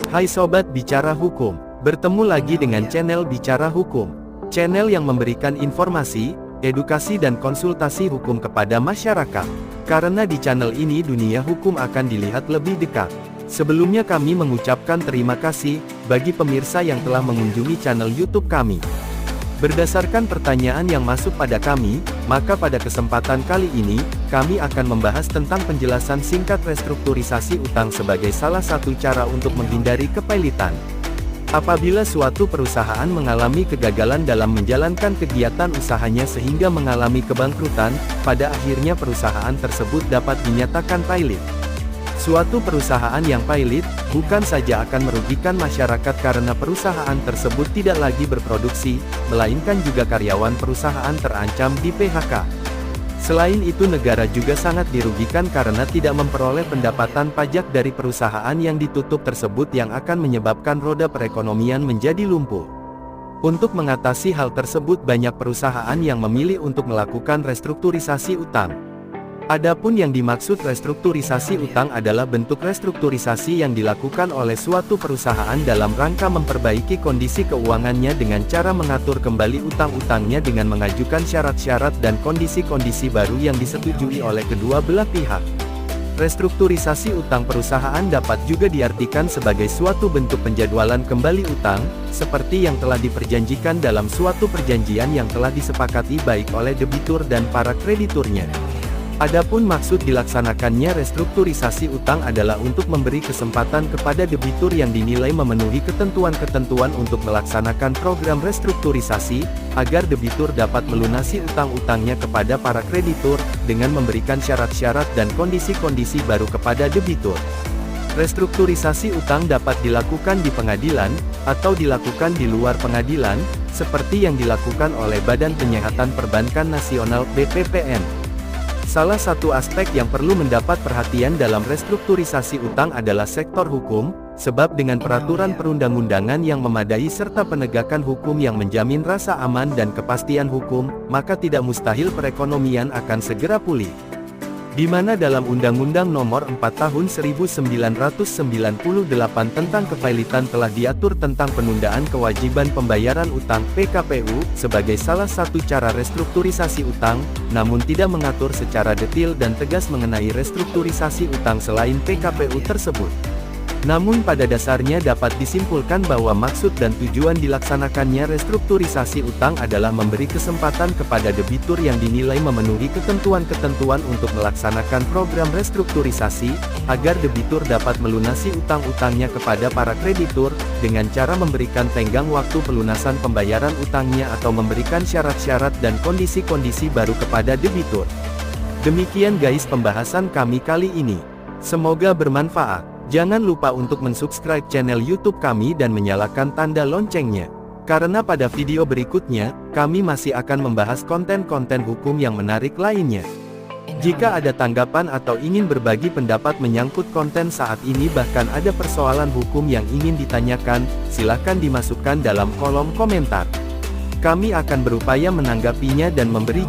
Hai Sobat Bicara Hukum, bertemu lagi dengan channel Bicara Hukum, channel yang memberikan informasi, edukasi dan konsultasi hukum kepada masyarakat. Karena di channel ini dunia hukum akan dilihat lebih dekat. Sebelumnya kami mengucapkan terima kasih bagi pemirsa yang telah mengunjungi channel YouTube kami. Berdasarkan pertanyaan yang masuk pada kami, maka pada kesempatan kali ini, kami akan membahas tentang penjelasan singkat restrukturisasi utang sebagai salah satu cara untuk menghindari kepailitan. Apabila suatu perusahaan mengalami kegagalan dalam menjalankan kegiatan usahanya sehingga mengalami kebangkrutan, pada akhirnya perusahaan tersebut dapat dinyatakan pailit. Suatu perusahaan yang pailit, bukan saja akan merugikan masyarakat karena perusahaan tersebut tidak lagi berproduksi, melainkan juga karyawan perusahaan terancam di PHK. Selain itu negara juga sangat dirugikan karena tidak memperoleh pendapatan pajak dari perusahaan yang ditutup tersebut yang akan menyebabkan roda perekonomian menjadi lumpuh. Untuk mengatasi hal tersebut banyak perusahaan yang memilih untuk melakukan restrukturisasi utang. Adapun yang dimaksud restrukturisasi utang adalah bentuk restrukturisasi yang dilakukan oleh suatu perusahaan dalam rangka memperbaiki kondisi keuangannya dengan cara mengatur kembali utang-utangnya dengan mengajukan syarat-syarat dan kondisi-kondisi baru yang disetujui oleh kedua belah pihak. Restrukturisasi utang perusahaan dapat juga diartikan sebagai suatu bentuk penjadwalan kembali utang, seperti yang telah diperjanjikan dalam suatu perjanjian yang telah disepakati baik oleh debitur dan para krediturnya. Adapun maksud dilaksanakannya restrukturisasi utang adalah untuk memberi kesempatan kepada debitur yang dinilai memenuhi ketentuan-ketentuan untuk melaksanakan program restrukturisasi, agar debitur dapat melunasi utang-utangnya kepada para kreditur, dengan memberikan syarat-syarat dan kondisi-kondisi baru kepada debitur. Restrukturisasi utang dapat dilakukan di pengadilan, atau dilakukan di luar pengadilan, seperti yang dilakukan oleh Badan Penyihatan Perbankan Nasional (BPPN). Salah satu aspek yang perlu mendapat perhatian dalam restrukturisasi utang adalah sektor hukum, sebab dengan peraturan perundang-undangan yang memadai serta penegakan hukum yang menjamin rasa aman dan kepastian hukum, maka tidak mustahil perekonomian akan segera pulih. Di mana dalam Undang-Undang Nomor 4 Tahun 1998 tentang kepailitan telah diatur tentang penundaan kewajiban pembayaran utang (PKPU) sebagai salah satu cara restrukturisasi utang, namun tidak mengatur secara detail dan tegas mengenai restrukturisasi utang selain PKPU tersebut. Namun pada dasarnya dapat disimpulkan bahwa maksud dan tujuan dilaksanakannya restrukturisasi utang adalah memberi kesempatan kepada debitur yang dinilai memenuhi ketentuan-ketentuan untuk melaksanakan program restrukturisasi, agar debitur dapat melunasi utang-utangnya kepada para kreditur, dengan cara memberikan tenggang waktu pelunasan pembayaran utangnya atau memberikan syarat-syarat dan kondisi-kondisi baru kepada debitur. Demikian guys pembahasan kami kali ini. Semoga bermanfaat. Jangan lupa untuk mensubscribe channel YouTube kami dan menyalakan tanda loncengnya. Karena pada video berikutnya, kami masih akan membahas konten-konten hukum yang menarik lainnya. Jika ada tanggapan atau ingin berbagi pendapat menyangkut konten saat ini bahkan ada persoalan hukum yang ingin ditanyakan, silakan dimasukkan dalam kolom komentar. Kami akan berupaya menanggapinya dan memberi